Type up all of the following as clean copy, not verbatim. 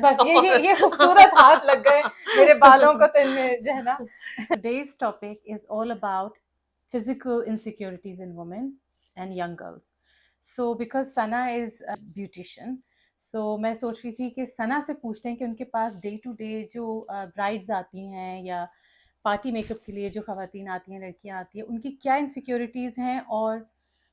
बस ये खूबसूरत हाथ लग गए मेरे बालों को, तो इनमें जो है ना. Today's topic is all about physical insecurities in women and young girls. So because Sana is a beautician, so मैं सोच रही थी कि सना से पूछते हैं कि उनके पास डे टू डे जो ब्राइड्स आती हैं या पार्टी मेकअप के लिए जो खवातीन आती हैं, लड़कियां आती हैं, उनकी क्या इनसिक्योरिटीज़ हैं और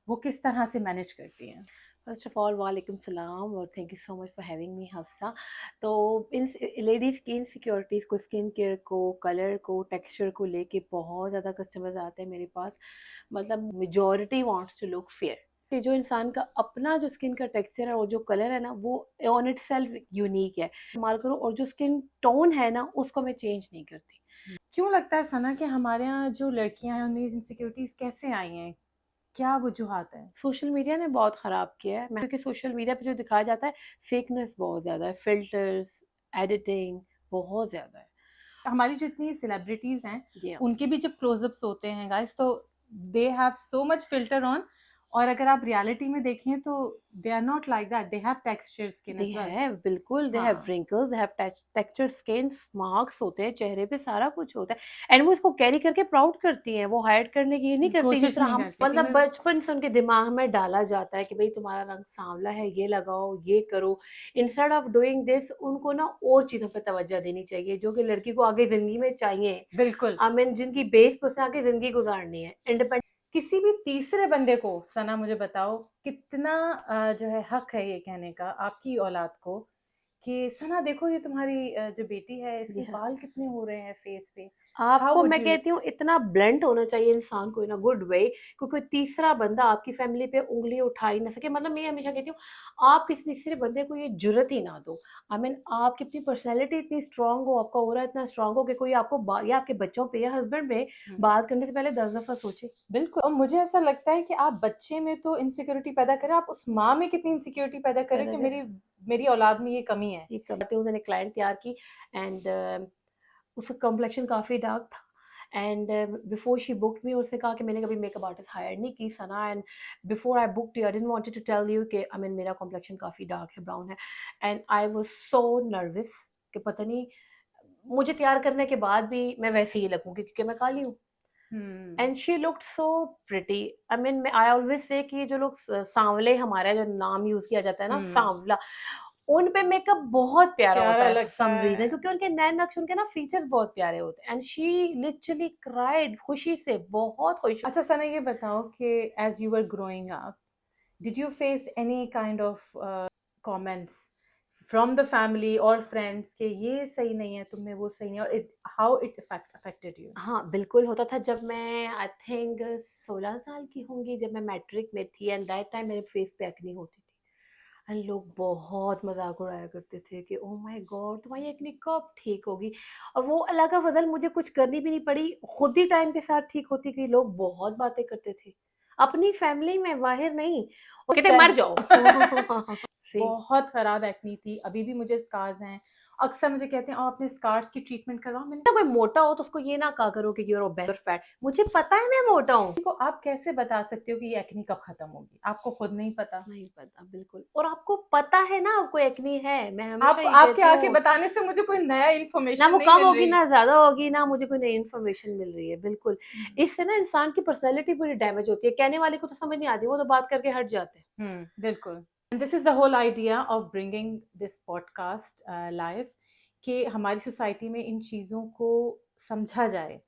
वो किस तरह से मैनेज करती हैं. फर्स्ट ऑफ ऑल वालेकुम सलाम और thank you so much for having me Hafsa. तो इन लेडीज़ की इनसिक्योरिटीज़ को, स्किन केयर को, कलर को, टेक्सचर को लेके बहुत ज़्यादा कस्टमर्स आते हैं मेरे पास. मतलब majority wants to look fair. कि जो इंसान का अपना जो स्किन का टेक्सचर है और जो कलर है ना, वो ऑन इट सेल्फ यूनिक है, इस्तेमाल करो. और जो स्किन टोन है ना, उसको मैं चेंज नहीं करती. क्यों लगता है सना कि हमारे यहाँ जो लड़कियां हैं उनमें इनसिक्योरिटीज कैसे आई हैं, क्या वजूहात है? सोशल मीडिया ने बहुत ख़राब किया है. क्योंकि सोशल मीडिया पे जो दिखाया जाता है, फेकनेस बहुत ज़्यादा है, फिल्टर्स, एडिटिंग बहुत ज़्यादा है. हमारी जितनी सेलिब्रिटीज हैं जी हाँ. उनके भी जब क्लोजअप्स होते हैं गाइस, तो they have so much filter on, और अगर आप रियलिटी में देखें तो they are not like that, they have texture skin they as well. Have, बिल्कुल दे हैव हाँ, wrinkles, they have texture skin, marks होते हैं चेहरे पे, सारा कुछ होता है. एंड वो इसको कैरी करके प्राउड करती हैं. वो हाइड करने की ये नहीं करती जिस कोशिश तरह नहीं हम, करती कि मतलब मैं. बचपन से उनके दिमाग में डाला जाता है कि भाई तुम्हारा रंग सांवला है, ये लगाओ, ये करो. इंस्टेड ऑफ डूइंग दिस, उनको ना और चीज़ों पे तवज्जो देनी चाहिए जो कि लड़की को आगे ज़िंदगी में चाहिए. बिल्कुल. आई मीन जिनकी बेस पर से आगे ज़िंदगी गुजारनी है. इंडिपेंडेंट. किसी भी तीसरे बंदे को सना मुझे बताओ कितना जो है हक है ये कहने का आपकी औलाद को कि सना देखो ये तुम्हारी जो बेटी है जी इसके हाँ. बाल कितने हो रहे हैं फेस पे. हाउ आपको वुड मैं यू. कहती हूँ इतना ब्लंट होना चाहिए इंसान को, इन अ गुड वे, क्योंकि तीसरा बंदा आपकी फैमिली पे उंगली उठा ही ना सके. मतलब मैं हमेशा कहती हूँ, आप किसी तीसरे बंदे को ये जुर्रत ही ना दो. आई मीन आपकी अपनी पर्सनैलिटी इतनी स्ट्रांग हो, आपका ऑरा इतना स्ट्रांग हो कि कोई आपको या आपके बच्चों पे या हस्बैंड पे बात करने से पहले 10 दफा सोचे. बिल्कुल, और मुझे ऐसा लगता है कि आप बच्चे में तो इनसिक्योरिटी पैदा करें, आप उस माँ में कितनी इनसिक्योरिटी पैदा करें पैदा कि कर मेरी मेरी औलाद में ये कमी है. ये करते हुए मैंने क्लाइंट तैयार की. एंड उसका कॉम्प्लेक्शन काफ़ी डार्क था. एंड बिफोर शी बुक्ड मी, उसने कहा कि मैंने कभी मेकअप आर्टिस्ट हायर नहीं की Sana. And before I booked you, I didn't wanted to tell you कि आई मीन मेरा कॉम्प्लेक्शन काफ़ी डार्क है, ब्राउन है. And I was so nervous कि पता नहीं मुझे तैयार करने के बाद भी मैं वैसे ही लगूंगी क्योंकि मैं काली हूँ. Hmm. And she looked so pretty. I mean I always say कि ये जो लोग सांवले, हमारा जो नाम यूज किया जाता है ना, हम्म. सांवला, उन पे मेकअप बहुत प्यारा होता प्यारा है फॉर लगता सम रीजन, है. क्योंकि उनके नैन नक्श, उनके ना फीचर्स बहुत प्यारे होते हैं. एंड शी लिटरली क्राइड खुशी से, बहुत खुश. अच्छा सना ये बताओ कि as you were growing up did you face any kind of comments from the family or friends कि ये सही नहीं है तुम में, वो सही नहीं है, और how it affected you? हाँ बिल्कुल होता था. जब मैं आई थिंक 16 साल की होंगी, जब मैं मैट्रिक में थी, एंड दैट टाइम मेरे फेस पे एक्ने होती थी. एंड लोग बहुत मजाक उड़ाया करते थे कि ओह माय गॉड तुम्हारी एक्ने कब ठीक होगी. और वो अल्लाह का फजल, मुझे कुछ करनी भी नहीं पड़ी, खुद ही टाइम के साथ ठीक होती गई. लोग बहुत बातें करते थे अपनी फैमिली में, बाहर नहीं. और कहते मर जाओ. सी. बहुत खराब एक्नी थी, अभी भी मुझे स्कार्स हैं. अक्सर मुझे कहते हैं आपने स्कार्स की ट्रीटमेंट करवाओ. मैंने कोई मोटा हो तो उसको ये ना कहा करो कि यूर ओबेस फैट. मुझे पता है मैं मोटा हूँ. को आप कैसे बता सकते हो कि ये एक्नी कब खत्म होगी, आपको खुद नहीं पता. नहीं पता बिल्कुल. और आपको पता है ना आपको एक्ने है, मैं हमेशा आप ये आपके कहती आके हूँ. बताने से मुझे कोई नया ना इन्फॉर्मेशन वो नहीं कम मिल होगी रही. ना ज्यादा होगी, ना मुझे कोई नई इन्फॉर्मेशन मिल रही है. बिल्कुल. इससे ना इंसान की पर्सनैलिटी पूरी डैमेज होती है. कहने वाले को तो समझ नहीं आती, वो तो बात करके हट जाते हैं. बिल्कुल. And this is the whole idea of bringing this podcast live कि हमारी सोसाइटी में इन चीज़ों को समझा जाए